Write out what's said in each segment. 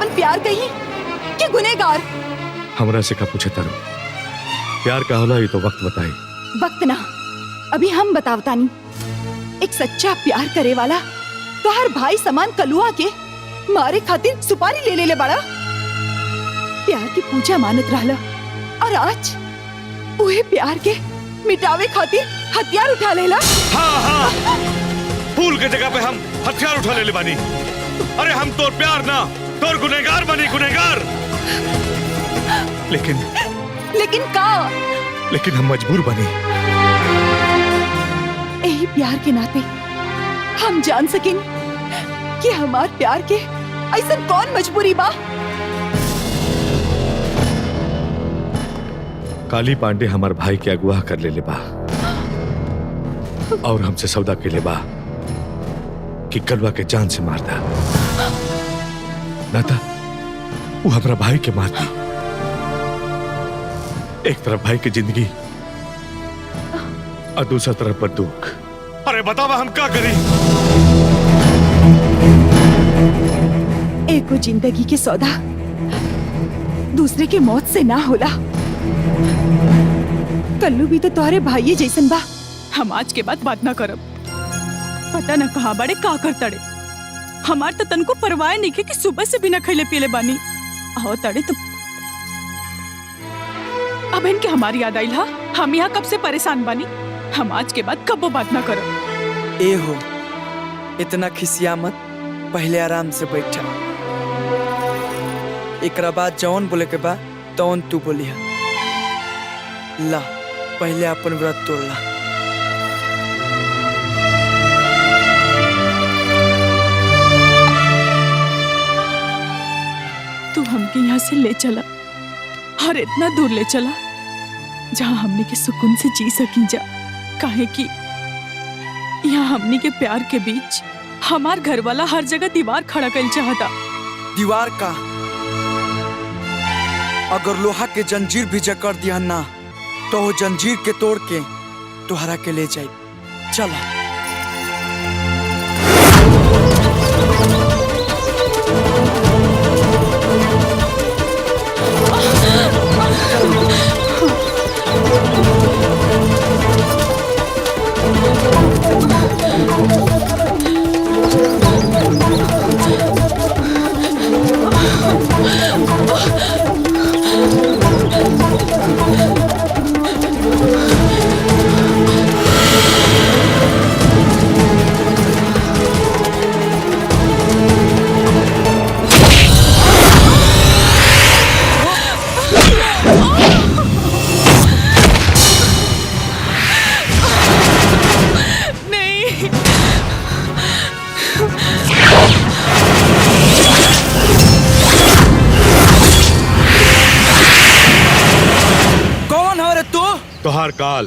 अपन प्यार कही कि गुनेगार? हमरा से का पूछे तारो? प्यार का होला ये तो वक्त बताए। वक्त ना, अभी हम बतावतानी। एक सच्चा प्यार करे वाला तो हर भाई समान कलुआ के मारे खातिर सुपारी ले ले बड़ा। प्यार की पूजा मानत रहला और आज वही प्यार के मिटावे खातिर हथियार उठा लेला। हाँ हाँ, फूल के जगह पे हम हथियार उठा ले बानी। अरे हम तोर प्यार ना, तोर गुनेगार बनी, गुनेगार। लेकिन का? लेकिन हम मजबूर बनी। यही प्यार के नाते हम जान सकें कि हमार प्यार के ऐसा कौन मजबूरी बा। काली पांडे हमार भाई के अगवा कर ले बा और हमसे सौदा के ले बा कि कलवा के जान से मार दा, ना था वो हमारा भाई के मार दी। एक तरफ भाई की जिंदगी और दूसरा तरफ पर दुख। अरे बतावा हम क्या करें? एक जिंदगी के सौदा दूसरे के मौत से ना होला। कल्लू भी तो तुम्हारे भाई जैसन बा। हम आज के बाद बात ना करब। पता न कहा बड़े का कर तड़े। हमार तो तन को परवाह नहीं कि सुबह से बिना खैले पीले बानी आओ तड़े तो अब इनके हमारी याद आई। हम यहाँ कब से परेशान बानी। हम आज के बाद कब वो बात ना करब। ए हो, इतना खिसिया मत, पहले आराम से बैठा। एकरा बाद जौन बोले के बाद तौन तू बोली है। ला पहले अपन व्रत तोड़ ला। तू हमके यहाँ से ले चला और इतना दूर ले चला जहाँ हमने के सुकून से जी सकी जा। काहे कि यहाँ हमने के प्यार के बीच हमार घर वाला हर जगह दीवार खड़ा कर चाहता। दीवार का अगर लोहा के जंजीर भी जकड़ दिया ना तो वो जंजीर के तोड़ के तुहरा के ले जाए। चला तोहार काल।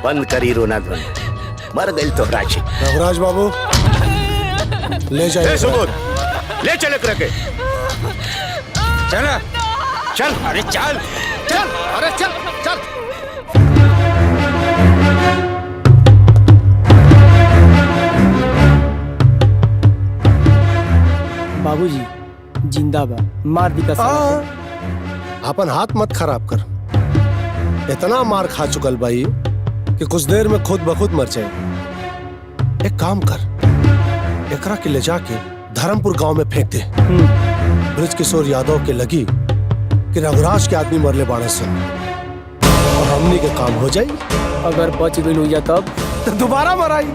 बंद करी रोना धोना, मर गई तो राशि। रघुराज बाबू ले जाइए। सुबोध ले चले करके चल चल, अरे चल चल, अरे चल चल। बाबूजी जिंदाबाद, मार दी का अपन हाथ मत खराब कर। इतना मार खा चुकल भाई कि कुछ देर में खुद ब खुद मर जाए। एक काम कर, एकरा के ले जाके धर्मपुर गांव में फेंक दे। ब्रज किशोर यादव के लगी कि रघुराज के आदमी मरले बाड़े सुन, और हमनी के काम हो जाई। अगर बच गई हुई तब तो दोबारा मराई।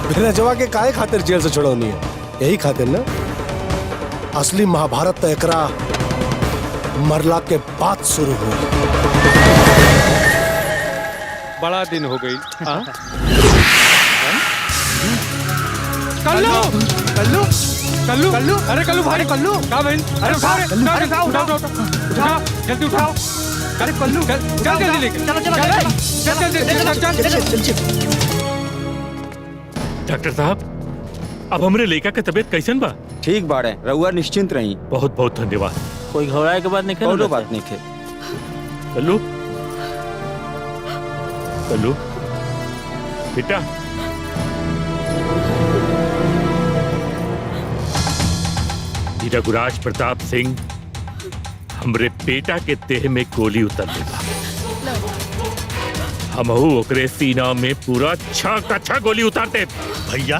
ब्रजवा के काहे खातिर जेल से छुड़ौनी है? यही खातिर ना। असली महाभारत तो एकरा मरला के बाद शुरू हुई। बड़ा दिन हो गई। कल्लू कल्लू कल्लू कल्लू, अरे कल्लू भाई, कल्लू क्या बहन? अरे उठा रे, उठाओ उठाओ उठाओ, जल्दी उठाओ। अरे कल्लू चल जल्दी लेके चलो चलो चल चल। डॉक्टर साहब, अब हमरे लड़का के तबीयत कैसन बा? ठीक बाड़े, रउआ निश्चिंत रही। बहुत बहुत धन्यवाद। कोई घबराए के बाद नहीं खेल। कोनो बात नहीं थे। कल्लू कल्लू बेटा, रघुराज प्रताप सिंह हमरे बेटा के देह में गोली उतर लेगा। हमहू ओकरे सीना में पूरा 6 का 6 गोली उतारते। भैया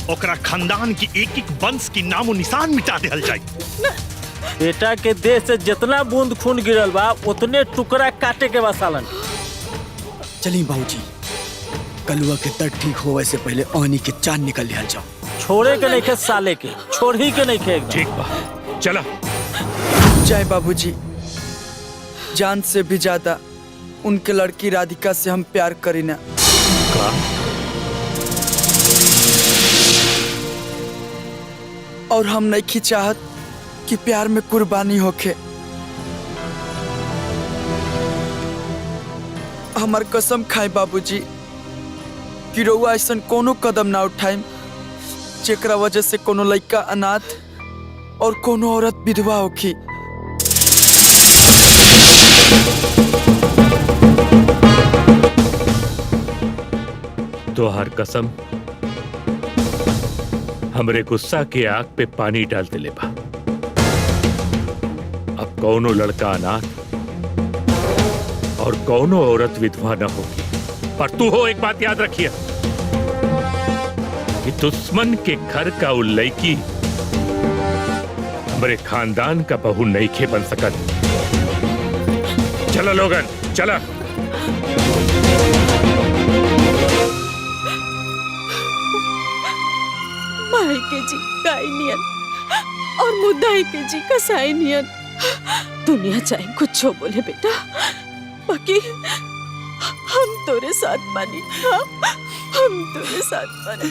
ओकरा खानदान की एक एक वंश की नामो निशान मिटा देहल जाए। बेटा के देह से जितना बूंद खून गिरल बा उतने टुकड़ा काटे के बा सालन। चली बाबूजी, कलुआ के दर्द ठीक होवे से पहले ओहनी के जान निकल लिया जाओ। छोड़े के नहीं खे साले के, छोड़ ही के नहीं खे। ठीक बा, चला। जय बाबूजी, जान से भी ज्यादा उनके लड़की राधिका से हम प्यार करी ना। का? और हम नहीं चाहत कि प्यार में कुर्बानी होके। हमार कसम खाए बाबूजी कि रउआ ऐसा कोनो कदम ना उठाए जेकरा वजह से कोनो लड़का अनाथ और कोनो औरत विधवा होखी। तोहार कसम हमरे गुस्सा के आग पे पानी डाल दिले बा। अब कौनो लड़का अनाथ और कौनो औरत विधवा न होगी। पर तू हो, एक बात याद रखिए कि दुश्मन के घर का वो लड़की हमारे खानदान का बहू नहीं खे बन सकत। चलो लोगन, चला। माई के जी गाय नियन और मुद्दाई के जी कसाई नियन। दुनिया चाहे कुछ हो बोले बेटा, बाकी हम तोरे साथ मानी। हम तोरे साथ मानी।